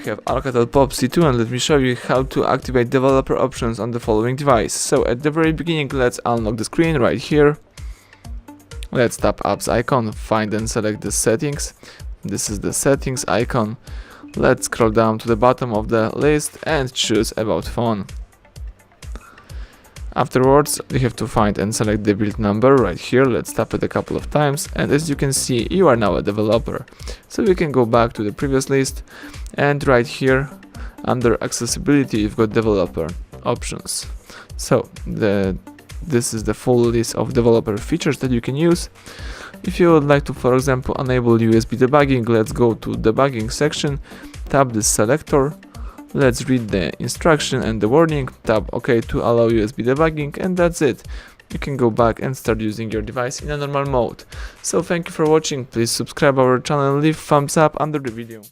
have ALCATEL Pop C2 and let me show you how to activate developer options on the following device. So at the very beginning, let's unlock the screen right here. Let's tap apps icon, find and select the settings. This is the settings icon. Let's scroll down to the bottom of the list and choose about phone. Afterwards, we have to find and select the build number right here. Let's tap it a couple of times, and as you can see, you are now a developer. So we can go back to the previous list, and right here under accessibility you've got developer options. So this is the full list of developer features that you can use. If you would like to, for example, enable USB debugging, let's go to debugging section, tap the selector. Let's read the instruction and the warning, tap OK to allow USB debugging, and that's it. You can go back and start using your device in a normal mode. So thank you for watching, please subscribe our channel and leave thumbs up under the video.